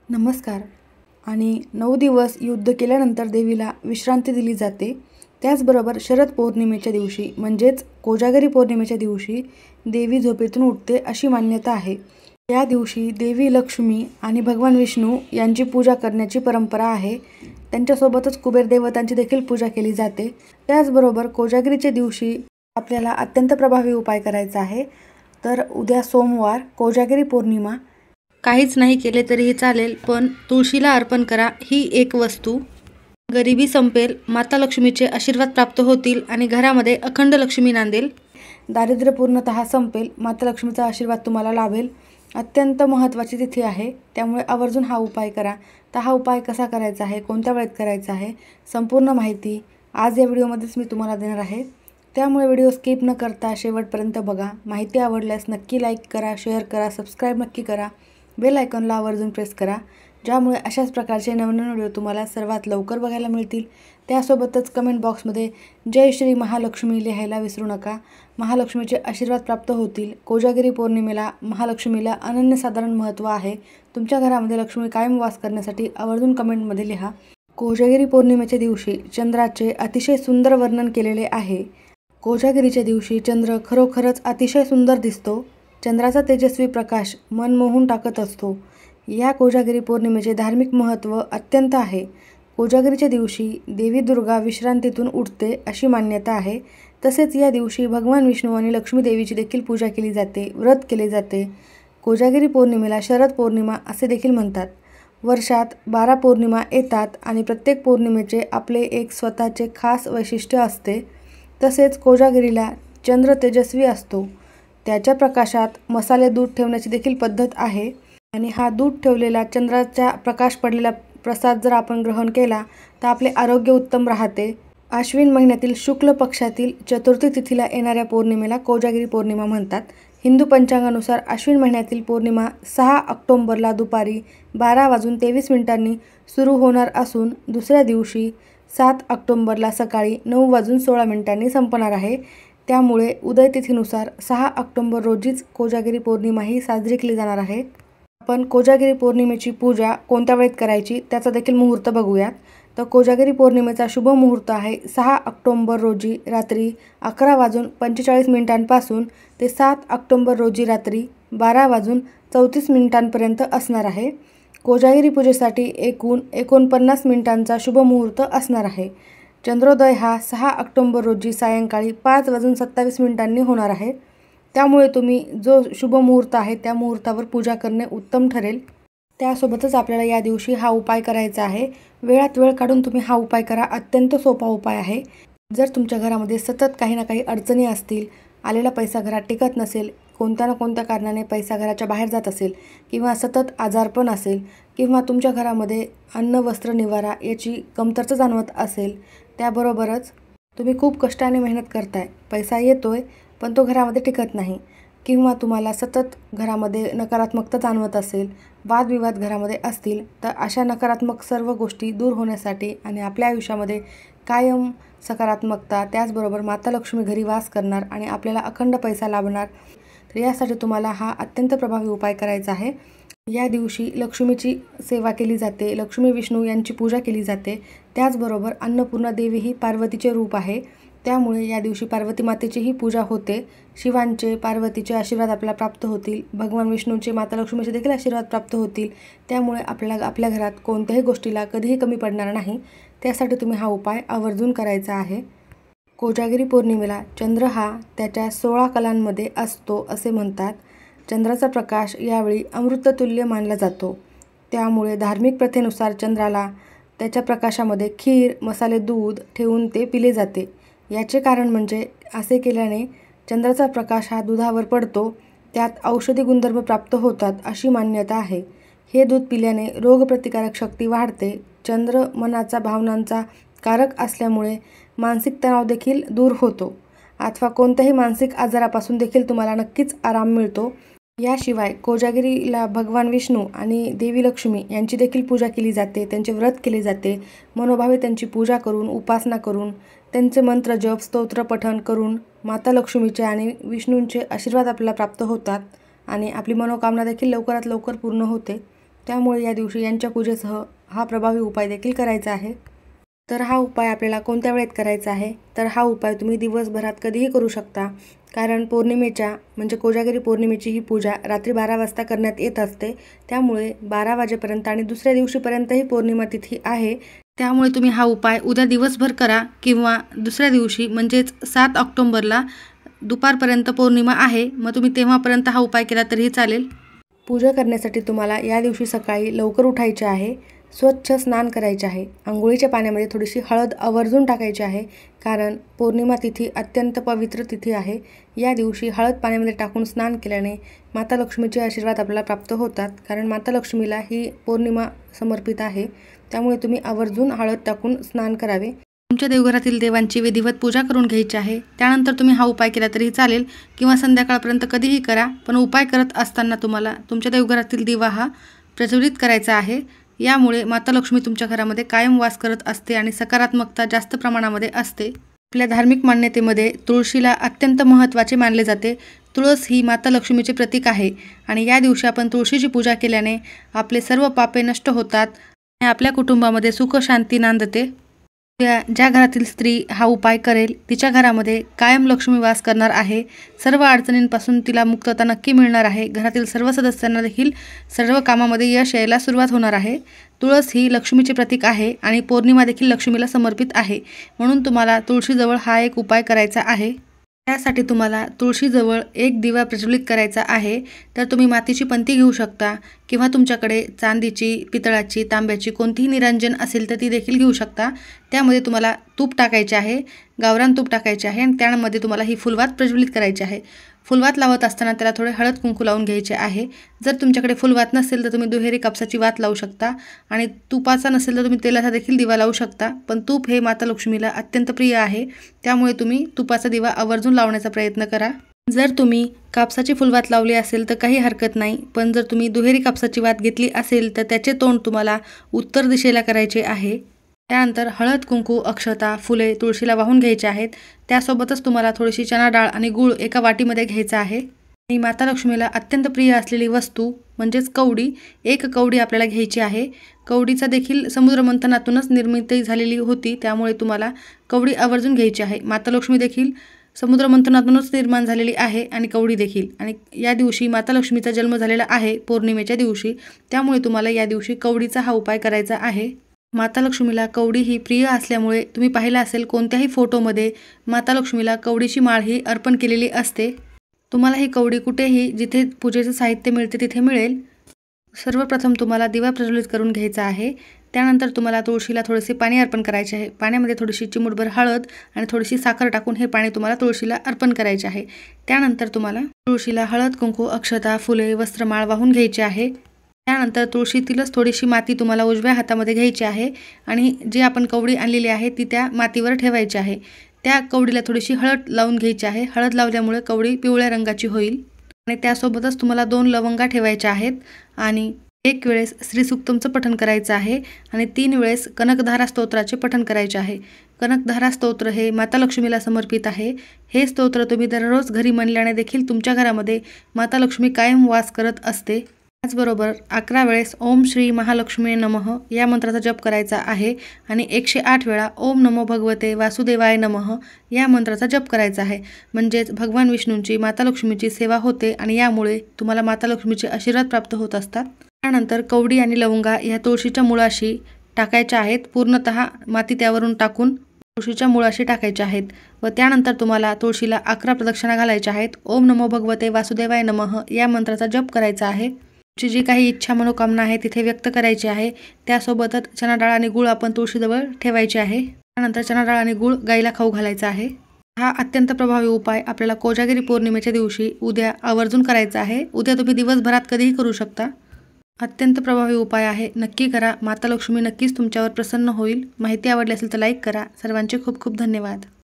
नमस्कार. आणि 9 दिवस युद्ध केल्यानंतर देवीला विश्रांती दिली जाते. त्याचबरोबर शरद पौर्णिमेच्या दिवशी म्हणजेच कोजागरी पौर्णिमेच्या दिवशी देवी झोपेतून उठते अशी मान्यता आहे. या दिवशी देवी लक्ष्मी आणि भगवान विष्णू यांची पूजा करण्याची परंपरा आहे. त्यांच्यासोबतच कुबेर देवतांची देखील पूजा केली जाते. त्याचबरोबर कोजागरीच्या दिवशी आपल्याला अत्यंत प्रभावी उपाय करायचा आहे. तर उद्या सोमवार कोजागरी पौर्णिमा. काहीच नाही केले तरीही चालेल, पण तुळशीला अर्पण करा ही एक वस्तू. गरिबी संपेल, माता लक्ष्मीचे आशीर्वाद प्राप्त होतील आणि घरामध्ये अखंड लक्ष्मी नांदेल. दारिद्र्य पूर्णतः संपेल, माता लक्ष्मीचा आशीर्वाद तुम्हाला लाभेल. अत्यंत महत्त्वाची तिथी आहे, त्यामुळे आवर्जून हा उपाय करा. तर हा उपाय कसा करायचा आहे, कोणत्या वेळेत करायचा आहे, संपूर्ण माहिती आज या व्हिडिओमध्येच मी तुम्हाला देणार आहे. त्यामुळे व्हिडिओ स्किप न करता शेवटपर्यंत बघा. माहिती आवडल्यास नक्की लाईक करा, शेअर करा, सबस्क्राईब नक्की करा. बेल आयकॉनला आवर्जून प्रेस करा, ज्यामुळे अशाच प्रकारचे नवनवीन व्हिडिओ तुम्हाला सर्वात लवकर बघायला मिळतील. त्यासोबतच कमेंट बॉक्समध्ये जय श्री महालक्ष्मी लिहायला विसरू नका. महालक्ष्मीचे आशीर्वाद प्राप्त होतील. कोजागिरी पौर्णिमेला महालक्ष्मीला अनन्यसाधारण महत्त्व आहे. तुमच्या घरामध्ये लक्ष्मी कायम वास करण्यासाठी आवर्जून कमेंटमध्ये लिहा. कोजागिरी पौर्णिमेच्या दिवशी चंद्राचे अतिशय सुंदर वर्णन केलेले आहे. कोजागिरीच्या दिवशी चंद्र खरोखरच अतिशय सुंदर दिसतो. चंद्राचा तेजस्वी प्रकाश मन मोहून टाकत असतो. या कोजागिरी पौर्णिमेचे धार्मिक महत्त्व अत्यंत आहे. कोजागिरीच्या दिवशी देवी दुर्गा विश्रांतीतून उठते अशी मान्यता आहे. तसेच या दिवशी भगवान विष्णू आणि लक्ष्मी देवीची देखील पूजा केली जाते, व्रत केले जाते. कोजागिरी पौर्णिमेला शरद पौर्णिमा असे देखील म्हणतात. वर्षात 12 पौर्णिमा येतात आणि प्रत्येक पौर्णिमेचे आपले एक स्वतःचे खास वैशिष्ट्य असते. तसेच कोजागिरीला चंद्र तेजस्वी असतो. त्याच्या प्रकाशात मसाले दूध ठेवण्याची देखील पद्धत आहे आणि हा दूध ठेवलेला चंद्राचा प्रकाश पडलेला प्रसाद जर आपण ग्रहण केला तर आपले आरोग्य उत्तम राहते. आश्विन महिन्यातील शुक्ल पक्षातील चतुर्थी तिथीला येणाऱ्या पौर्णिमेला कोजागिरी पौर्णिमा म्हणतात. हिंदू पंचांगानुसार आश्विन महिन्यातील पौर्णिमा 6 ऑक्टोबरला दुपारी 12:23 सुरू होणार असून दुसऱ्या दिवशी 7 ऑक्टोबरला सकाळी 9:16 संपणार आहे. त्यामुळे उदयतिथीनुसार 6 ऑक्टोबर रोजीच कोजागिरी पौर्णिमा ही साजरी केली जाणार आहे. आपण कोजागिरी पौर्णिमेची पूजा कोणत्या वेळेत करायची त्याचा देखील मुहूर्त बघूयात. तर कोजागिरी पौर्णिमेचा शुभ मुहूर्त आहे 6 ऑक्टोबर रोजी रात्री 11:45 पासून ते 7 ऑक्टोबर रोजी रात्री 12:34 असणार आहे. कोजागिरी पूजेसाठी एकूण 49 मिनिटांचा शुभ मुहूर्त असणार आहे. चंद्रोदय हा 6 ऑक्टोबर रोजी सायंकाळी 5:27 होणार आहे. त्यामुळे तुम्ही जो शुभ मुहूर्त आहे त्या मुहूर्तावर पूजा करणे उत्तम ठरेल. त्यासोबतच आपल्याला या दिवशी हा उपाय करायचा आहे. वेळात वेळ काढून तुम्ही हा उपाय करा. अत्यंत सोपा उपाय आहे. जर तुमच्या घरामध्ये सतत काही ना काही अडचणी असतील, आलेला पैसा घरात टिकत नसेल, कोणत्या ना कोणत्या कारणाने पैसा घराच्या बाहेर जात असेल किंवा सतत आजारपण असेल किंवा तुमच्या घरामध्ये अन्न, वस्त्र, निवारा याची कमतरता जाणवत असेल, त्याबरोबरच तुम्ही खूप कष्टाने मेहनत करताय, पैसा येतोय पण तो घरामध्ये टिकत नाही, किंवा तुम्हाला सतत घरामध्ये नकारात्मकता जाणवत असेल, वादविवाद घरामध्ये असतील, तर अशा नकारात्मक सर्व गोष्टी दूर होण्यासाठी आणि आपल्या आयुष्यामध्ये कायम सकारात्मकता, त्याचबरोबर माता लक्ष्मी घरी वास करणार आणि आपल्याला अखंड पैसा लाभणार. तर यासाठी तुम्हाला हा अत्यंत प्रभावी उपाय करायचा आहे. या दिवशी लक्ष्मीची सेवा केली जाते, लक्ष्मी विष्णू यांची पूजा केली जाते. त्याचबरोबर अन्नपूर्णा देवी ही पार्वतीचे रूप आहे. त्यामुळे या दिवशी पार्वती मातेचीही पूजा होते. शिवांचे, पार्वतीचे आशीर्वाद आपल्याला प्राप्त होतील. भगवान विष्णूचे, माता लक्ष्मीचे देखील आशीर्वाद प्राप्त होतील. त्यामुळे आपल्याला आपल्या घरात कोणत्याही गोष्टीला कधीही कमी पडणार नाही. त्यासाठी तुम्ही हा उपाय आवर्जून करायचा आहे. कोजागिरी पौर्णिमेला चंद्र हा त्याच्या 16 कलांमध्ये असतो असे म्हणतात. चंद्राचा प्रकाश यावेळी अमृततुल्य मानला जातो. त्यामुळे धार्मिक प्रथेनुसार चंद्राला त्याच्या प्रकाशामध्ये खीर, मसाले दूध ठेवून ते पिले जाते. याचे कारण म्हणजे असे केल्याने चंद्राचा प्रकाश हा दुधावर पडतो, त्यात औषधी गुणधर्म प्राप्त होतात अशी मान्यता आहे. हे दूध पिल्याने रोगप्रतिकारक शक्ती वाढते. चंद्र मनाचा, भावनांचा कारक असल्यामुळे मानसिक तणाव देखील दूर होतो अथवा कोणत्याही मानसिक आजारापासून देखील तुम्हाला नक्कीच आराम मिळतो. याशिवाय कोजागिरीला भगवान विष्णू आणि देवी लक्ष्मी यांची देखील पूजा केली जाते, त्यांचे व्रत केले जाते. मनोभावे त्यांची पूजा करून, उपासना करून, त्यांचे मंत्र जप, स्तोत्र पठण करून माता लक्ष्मीचे आणि विष्णूंचे आशीर्वाद आपल्याला प्राप्त होतात आणि आपली मनोकामना देखील लवकरात लवकर पूर्ण होते. त्यामुळे या दिवशी यांच्या पूजेसह हा प्रभावी उपाय देखील करायचा आहे. तर हा उपाय आपल्याला कोणत्या वेळेत करायचा आहे? तर हा उपाय तुम्ही दिवसभरात कधीही करू शकता, कारण पौर्णिमेच्या म्हणजे कोजागिरी पौर्णिमेची ही पूजा रात्री 12 वाजता करण्यात येत असते. त्यामुळे 12 वाजेपर्यंत आणि दुसऱ्या दिवशीपर्यंत ही पौर्णिमा तिथी आहे. त्यामुळे तुम्ही हा उपाय उद्या दिवसभर करा किंवा दुसऱ्या दिवशी म्हणजेच 7 ऑक्टोबरला दुपारपर्यंत पौर्णिमा आहे, मग तुम्ही तेव्हापर्यंत हा उपाय केला तरीही चालेल. पूजा करण्यासाठी तुम्हाला या दिवशी सकाळी लवकर उठायचे आहे. स्वच्छ स्नान करायचे आहे. अंघोळीच्या पाण्यामध्ये थोडीशी हळद आवर्जून टाकायची आहे, कारण पौर्णिमा तिथी अत्यंत पवित्र तिथी आहे. या दिवशी हळद पाण्यामध्ये टाकून स्नान केल्याने माता लक्ष्मीचे आशीर्वाद आपल्याला प्राप्त होतात, कारण माता लक्ष्मीला ही पौर्णिमा समर्पित आहे. त्यामुळे तुम्ही आवर्जून हळद टाकून स्नान करावे. तुमच्या देवघरातील देवांची विधिवत पूजा करून घ्यायची आहे. त्यानंतर तुम्ही हा उपाय केला तरीही चालेल किंवा संध्याकाळपर्यंत कधीही करा, पण उपाय करत असताना तुम्हाला तुमच्या देवघरातील दिवा हा प्रज्वलित करायचा आहे. यामुळे माता लक्ष्मी तुमच्या घरामध्ये कायम वास करत असते आणि सकारात्मकता जास्त प्रमाणामध्ये असते. आपल्या धार्मिक मान्यतेमध्ये तुळशीला अत्यंत महत्त्वाचे मानले जाते. तुळस ही माता लक्ष्मीचे प्रतीक आहे आणि या दिवशी आपण तुळशीची पूजा केल्याने आपले सर्व पापे नष्ट होतात आणि आपल्या कुटुंबामध्ये सुख शांती नांदते. ज्या घरातील स्त्री हा उपाय करेल तिच्या घरामध्ये कायम लक्ष्मी वास करणार आहे. सर्व अडचणींपासून तिला मुक्तता नक्की मिळणार आहे. घरातील सर्व सदस्यांना देखील सर्व कामामध्ये यश यायला सुरुवात होणार आहे. तुळस ही लक्ष्मीचे प्रतीक आहे आणि पौर्णिमा देखील लक्ष्मीला समर्पित आहे, म्हणून तुम्हाला तुळशीजवळ हा एक उपाय करायचा आहे. त्यासाठी तुम्हाला तुळशीजवळ एक दिवा प्रज्वलित करायचा आहे. तर तुम्ही मातीची पंती घेऊ शकता किंवा तुमच्याकडे चांदीची, पितळाची, तांब्याची कोणतीही निरंजन असेल तर ती देखील घेऊ शकता. त्यामध्ये तुम्हाला तूप टाकायचे आहे, गावरान तूप टाकायचे आहे आणि त्यामध्ये तुम्हाला ही फुलवात प्रज्वलित करायची आहे. फुलवात लावत असताना त्याला थोडे हळद कुंकू लावून घ्यायचे आहे. जर तुमच्याकडे फुलवात नसेल तर तुम्ही दुहेरी कापसाची वात लावू शकता आणि तुपाचा नसेल तर तुम्ही तेलाचा देखील दिवा लावू शकता. पण तूप हे माता लक्ष्मीला अत्यंत प्रिय आहे, त्यामुळे तुम्ही तुपाचा दिवा आवर्जून लावण्याचा प्रयत्न करा. जर तुम्ही कापसाची फुलवात लावली असेल तर काही हरकत नाही, पण जर तुम्ही दुहेरी कापसाची वात घेतली असेल तर त्याचे तोंड तुम्हाला उत्तर दिशेला करायचे आहे. त्यानंतर हळद, कुंकू, अक्षता, फुले तुळशीला वाहून घ्यायचे आहेत. त्यासोबतच तुम्हाला थोडीशी चणा डाळ आणि गूळ एका वाटीमध्ये घ्यायचा आहे. आणि माता लक्ष्मीला अत्यंत प्रिय असलेली वस्तू म्हणजेच कवडी, एक कवडी आपल्याला घ्यायची आहे. कवडीचा देखील समुद्रमंथनातूनच निर्मिती झालेली होती, त्यामुळे तुम्हाला कवडी आवर्जून घ्यायची आहे. माता लक्ष्मी देखील समुद्रमंथनातूनच निर्माण झालेली आहे आणि कवडी देखील. आणि या दिवशी माता लक्ष्मीचा जन्म झालेला आहे पौर्णिमेच्या दिवशी, त्यामुळे तुम्हाला या दिवशी कवडीचा हा उपाय करायचा आहे. माता लक्ष्मीला कवडी ही प्रिय असल्यामुळे तुम्ही पाहिलं असेल कोणत्याही फोटोमध्ये माता लक्ष्मीला कवडीची माळ ही अर्पण केलेली असते. तुम्हाला ही कवडी कुठेही जिथे पूजेचे साहित्य मिळते तिथे मिळेल. सर्वप्रथम तुम्हाला दिवा प्रज्वलित करून घ्यायचा आहे. त्यानंतर तुम्हाला तुळशीला थोडेसे पाणी अर्पण करायचे आहे. पाण्यामध्ये थोडीशी चिमूटभर हळद आणि थोडीशी साखर टाकून हे पाणी तुम्हाला तुळशीला अर्पण करायचे आहे. त्यानंतर तुम्हाला तुळशीला हळद, कुंकू, अक्षता, फुले, वस्त्रमाळ वाहून घ्यायचे आहे. त्यानंतर तुळशीतीलच थोडीशी माती तुम्हाला उजव्या हातामध्ये घ्यायची आहे आणि जी आपण कवडी आणलेली आहे ती त्या मातीवर ठेवायची आहे. त्या कवडीला थोडीशी हळद लावून घ्यायची आहे. हळद लावल्यामुळे कवडी पिवळ्या रंगाची होईल. आणि त्यासोबतच तुम्हाला 2 लवंगा ठेवायच्या आहेत आणि 1 वेळेस श्रीसूक्तमचं पठण करायचं आहे आणि 3 वेळेस कनकधारा स्तोत्राचे पठण करायचे आहे. कनकधारा स्तोत्र हे माता लक्ष्मीला समर्पित आहे. हे स्तोत्र तुम्ही दररोज घरी म्हणल्याने देखील तुमच्या घरामध्ये माता लक्ष्मी कायम वास करत असते. त्याचबरोबर 11 वेळेस ओम श्री महालक्ष्मी नमः या मंत्राचा जप करायचा आहे आणि 108 वेळा ओम नमो भगवते वासुदेवाय नमः या मंत्राचा जप करायचा आहे. म्हणजेच भगवान विष्णूंची, माता लक्ष्मीची सेवा होते आणि यामुळे तुम्हाला माता लक्ष्मीचे आशीर्वाद प्राप्त होत असतात. त्यानंतर कवडी आणि लवंगा या तुळशीच्या मुळाशी टाकायच्या आहेत. पूर्णतः माती त्यावरून टाकून तुळशीच्या मुळाशी टाकायच्या आहेत व त्यानंतर तुम्हाला तुळशीला 11 प्रदक्षिणा घालायच्या आहेत. ओम नमो भगवते वासुदेवाय नमः या मंत्राचा जप करायचा आहे. तुमची जी काही इच्छा मनोकामना आहे तिथे व्यक्त करायची आहे. त्यासोबतच चणा डाळ आणि गूळ आपण तुळशीजवळ ठेवायचे आहे. त्यानंतर चणा डाळ आणि गूळ गाईला खाऊ घालायचा आहे. हा अत्यंत प्रभावी उपाय आपल्याला कोजागिरी पौर्णिमेच्या दिवशी उद्या आवर्जून करायचा आहे. उद्या तुम्ही दिवसभरात कधीही करू शकता. अत्यंत प्रभावी उपाय आहे, नक्की करा. माता लक्ष्मी नक्कीच तुमच्यावर प्रसन्न होईल. माहिती आवडली असेल तर लाईक करा. सर्वांचे खूप खूप धन्यवाद.